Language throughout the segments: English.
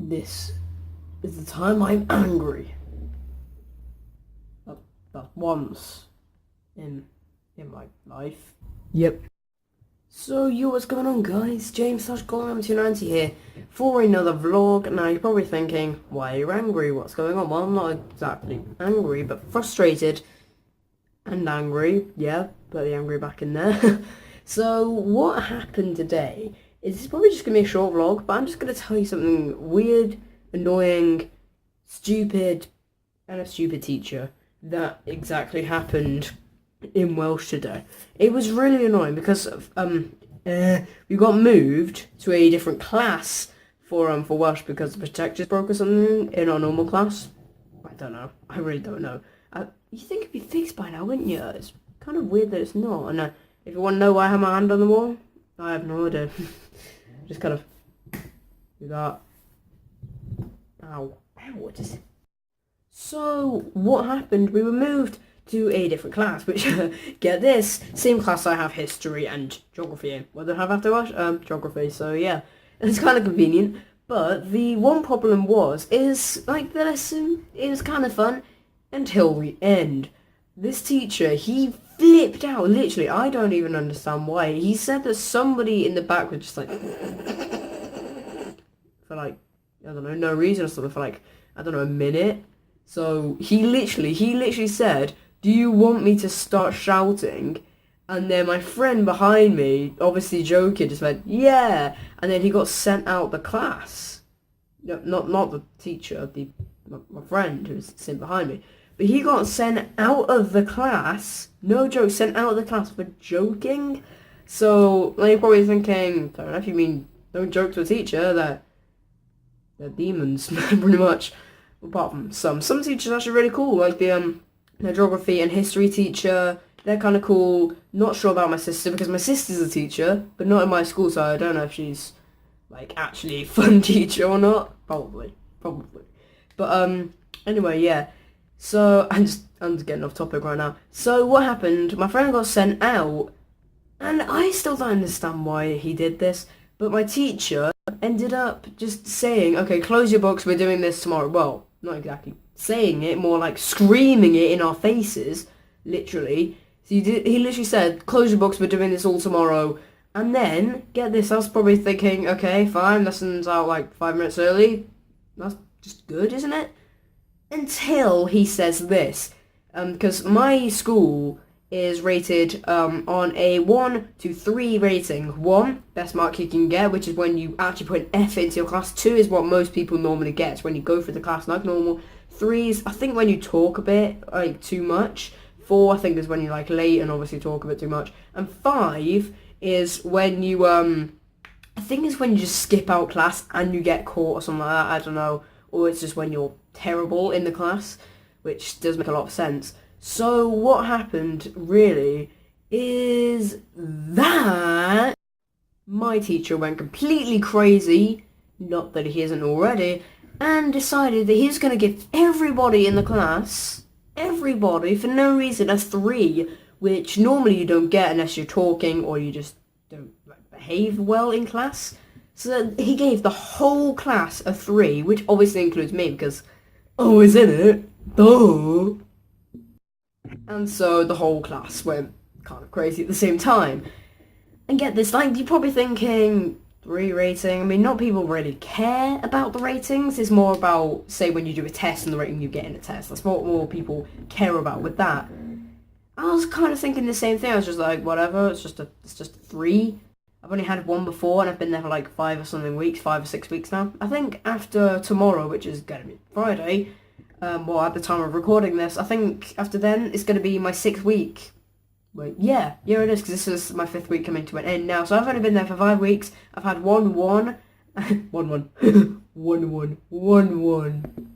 This is the time I'm angry. That once in my life. Yep. So what's going on, guys? James/Golem290 here for another vlog. Now you're probably thinking, why are you angry? What's going on? Well, I'm not exactly angry, but frustrated and angry. Yeah, put the angry back in there. So what happened today is it's probably just going to be a short vlog, but I'm just going to tell you something weird, annoying, stupid, and a stupid teacher that exactly happened in Welsh today. It was really annoying because we got moved to a different class for Welsh because the projectors broke or something in our normal class. I don't know. I really don't know. You think it'd be fixed by now, wouldn't you? It's kind of weird that it's not. And if you want to know why I have my hand on the wall, I have no idea. Just kind of do that. Ow. What is it? So, what happened? We were moved to a different class, which, get this, same class I have history and geography in. What do I have after Welsh? Geography, so yeah. It's kind of convenient. But the one problem is, like, the lesson, it was kind of fun until the end. This teacher, he flipped out, literally. I don't even understand why. He said that somebody in the back was just like, for like, I don't know, no reason or something, for like, I don't know, a minute. So he literally said, do you want me to start shouting? And then my friend behind me, obviously joking, just went, yeah. And then he got sent out the class. No, not the teacher, my friend who was sitting behind me. But he got sent out of the class, no joke, sent out of the class for joking. So, like, you're probably thinking, fair enough, you mean don't joke to a teacher, they're demons, pretty much. Apart from some teachers are actually really cool, like the geography and history teacher. They're kind of cool. Not sure about my sister because my sister's a teacher, but not in my school, so I don't know if she's like actually a fun teacher or not. Probably. But anyway, yeah. So I'm just getting off topic right now. So what happened? My friend got sent out, and I still don't understand why he did this. But my teacher ended up just saying, "Okay, close your books. We're doing this tomorrow." Well, not exactly saying it, more like screaming it in our faces, literally. So he literally said, close your books, we're doing this all tomorrow. And then, get this, I was probably thinking, okay, fine, lessons out like 5 minutes early. That's just good, isn't it? Until he says this. Because my school is rated on a 1 to 3 rating. 1, best mark you can get, which is when you actually put an effort into your class. 2 is what most people normally get, when you go through the class like normal. 3 is, I think, when you talk a bit, like, too much. 4, I think, is when you're, like, late and obviously talk a bit too much. And 5 is when you, I think it's when you just skip out class and you get caught or something like that, I don't know. Or it's just when you're terrible in the class, which does make a lot of sense. So what happened, really, is that my teacher went completely crazy, not that he isn't already, and decided that he's going to give everybody in the class, everybody, for no reason, a 3, which normally you don't get unless you're talking or you just don't behave well in class. So he gave the whole class a 3, which obviously includes me because I was in it, duh. And so the whole class went kind of crazy at the same time. And get this, like, you're probably thinking, 3 rating, I mean, not people really care about the ratings. It's more about, say, when you do a test and the rating you get in a test. That's what more people care about with that. I was kind of thinking the same thing. I was just like, whatever, it's just a 3. I've only had 1 before, and I've been there for like 5 or 6 weeks now. I think after tomorrow, which is going to be Friday, well, at the time of recording this, I think after then, it's going to be my 6th week. Wait, yeah, it is, because this is my 5th week coming to an end now. So I've only been there for 5 weeks. I've had 1-1. 1-1. 1-1.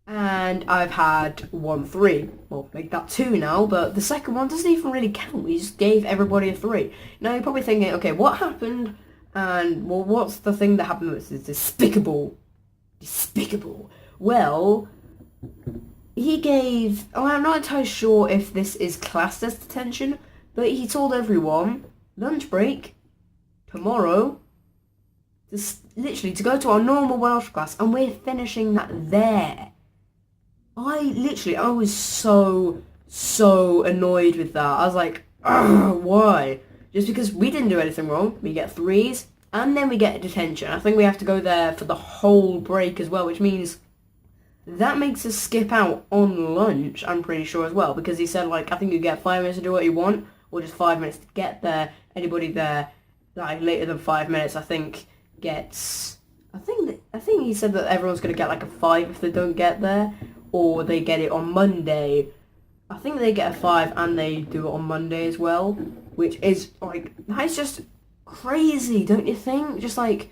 And I've had 1-3. Well, make that 2 now, but the second one doesn't even really count. We just gave everybody a 3. Now you're probably thinking, okay, what happened? And, well, what's the thing that happened that is despicable? Despicable. Well, he gave, I'm not entirely sure if this is classed as detention, but he told everyone, lunch break, tomorrow, literally to go to our normal Welsh class, and we're finishing that there. I was so annoyed with that. I was like, why? Just because we didn't do anything wrong. We get threes, and then we get a detention. I think we have to go there for the whole break as well, which means that makes us skip out on lunch, I'm pretty sure as well, because he said, like, I think you get 5 minutes to do what you want, or just 5 minutes to get there. Anybody there, like, later than 5 minutes, I think, gets... I think he said that everyone's going to get, like, a 5 if they don't get there, or they get it on Monday. I think they get a 5 and they do it on Monday as well, which is, like, that's just crazy, don't you think? Just, like,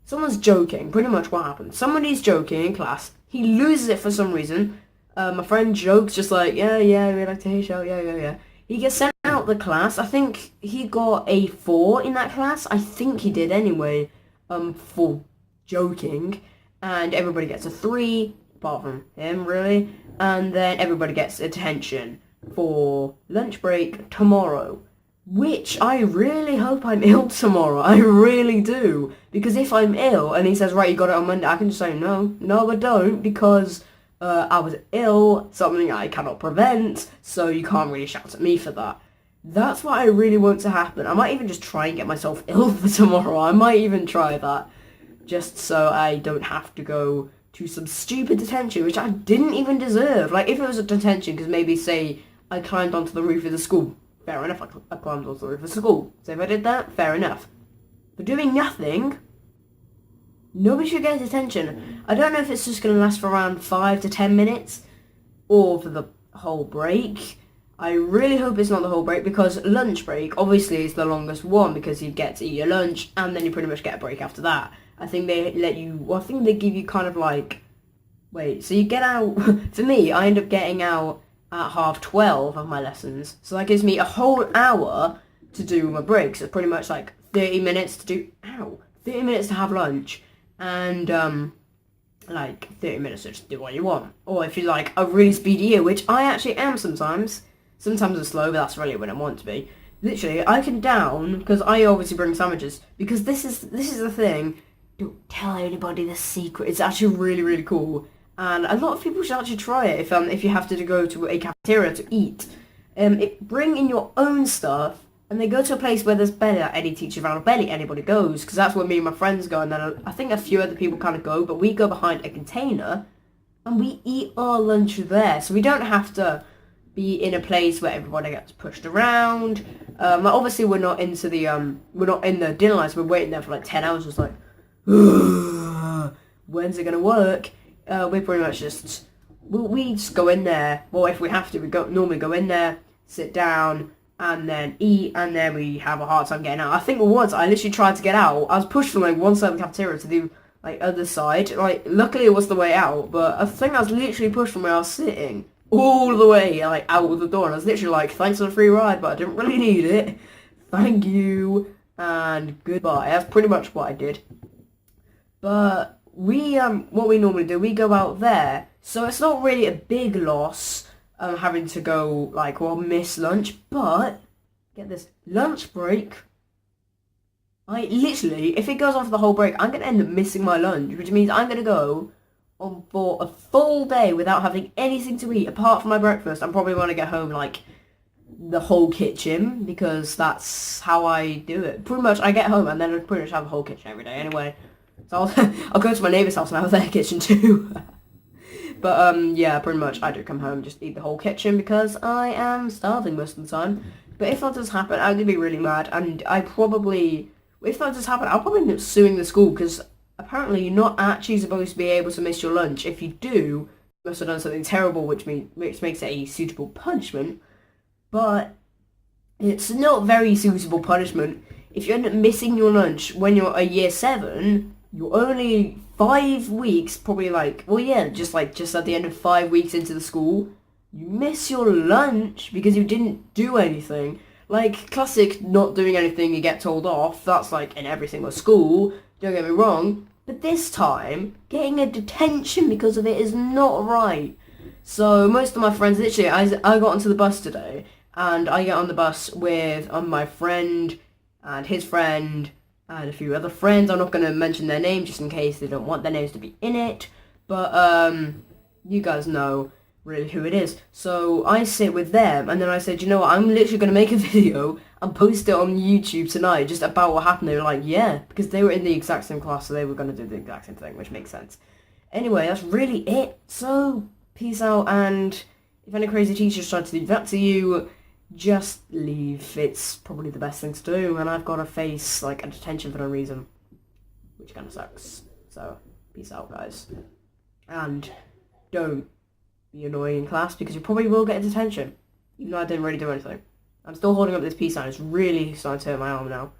someone's joking, pretty much what happened. Somebody's joking in class, he loses it for some reason. My friend jokes just like, yeah, we like to hear you shout, yeah. He gets sent out the class. I think he got a 4 in that class. I think he did anyway, for joking. And everybody gets a 3, apart from him, really. And then everybody gets a detention for lunch break tomorrow. Which I really hope I'm ill tomorrow. I really do. Because if I'm ill and he says, right, you got it on Monday, I can just say, no, I don't, because I was ill, something I cannot prevent, so you can't really shout at me for that. That's what I really want to happen. I might even just try and get myself ill for tomorrow. I might even try that, just so I don't have to go to some stupid detention, which I didn't even deserve. Like, if it was a detention, because maybe, say, I climbed onto the roof of the school, fair enough, I climbed onto the roof of the school. So if I did that, fair enough. For doing nothing, nobody should get detention. I don't know if it's just going to last for around 5 to 10 minutes, or for the whole break. I really hope it's not the whole break, because lunch break, obviously, is the longest one, because you get to eat your lunch, and then you pretty much get a break after that. I think they let you, well, I think they give you kind of like, wait, so you get out, for me, I end up getting out at 12:30 of my lessons, so that gives me a whole hour to do my breaks. So pretty much like 30 minutes to do, 30 minutes to have lunch, and like 30 minutes to just do what you want. Or if you're like a really speedy ear, which I actually am sometimes I'm slow, but that's really when I want to be. Literally, I can down, because I obviously bring sandwiches, because this is the thing, don't tell anybody the secret, it's actually really cool. And a lot of people should actually try it if you have to go to a cafeteria to eat. Bring in your own stuff, and then go to a place where there's barely any teachers around, or barely anybody goes, because that's where me and my friends go, and then I think a few other people kind of go, but we go behind a container, and we eat our lunch there, so we don't have to be in a place where everybody gets pushed around. Obviously we're not in the dinner lines, we're waiting there for like 10 hours, just like, when's it gonna work? We pretty much just, we just go in there. Well, if we have to, normally go in there, sit down, and then eat, and then we have a hard time getting out. I think once I literally tried to get out, I was pushed from like one side of the cafeteria to the like other side. Like, luckily it was the way out, but I think I was literally pushed from where I was sitting all the way like out of the door, and I was literally like, thanks for the free ride, but I didn't really need it. Thank you, and goodbye. That's pretty much what I did. But what we normally do, we go out there, so it's not really a big loss having to go, like, well, miss lunch, but get this, lunch break, I literally, if it goes on for the whole break, I'm going to end up missing my lunch, which means I'm going to go on for a full day without having anything to eat apart from my breakfast. I'm probably going to get home, like, the whole kitchen, because that's how I do it. Pretty much, I get home and then I pretty much have a whole kitchen every day anyway. So I'll go to my neighbour's house and have their kitchen too. But yeah, pretty much I do come home, just eat the whole kitchen, because I am starving most of the time. But if that does happen, I'm going to be really mad, and if that does happen, I'll probably end up suing the school, because apparently you're not actually supposed to be able to miss your lunch. If you do, you must have done something terrible, which makes it a suitable punishment. But it's not very suitable punishment. If you end up missing your lunch when you're a year 7, you're only 5 weeks, probably like, well yeah, just at the end of 5 weeks into the school, you miss your lunch because you didn't do anything. Like, classic not doing anything, you get told off, that's like in every single school, don't get me wrong, but this time, getting a detention because of it is not right. So most of my friends, literally, I got onto the bus today, and I get on the bus with my friend, and his friend, I had a few other friends. I'm not going to mention their names just in case they don't want their names to be in it. But, you guys know really who it is. So I sit with them and then I said, you know what, I'm literally going to make a video and post it on YouTube tonight just about what happened. They were like, yeah, because they were in the exact same class, so they were going to do the exact same thing, which makes sense. Anyway, that's really it. So, peace out, and if any crazy teachers try to do that to you, just leave. It's probably the best thing to do, and I've got to face, like, a detention for no reason, which kind of sucks. So, peace out, guys. And don't be annoying in class, because you probably will get a detention, even though I didn't really do anything. I'm still holding up this peace sign. It's really starting to hurt my arm now.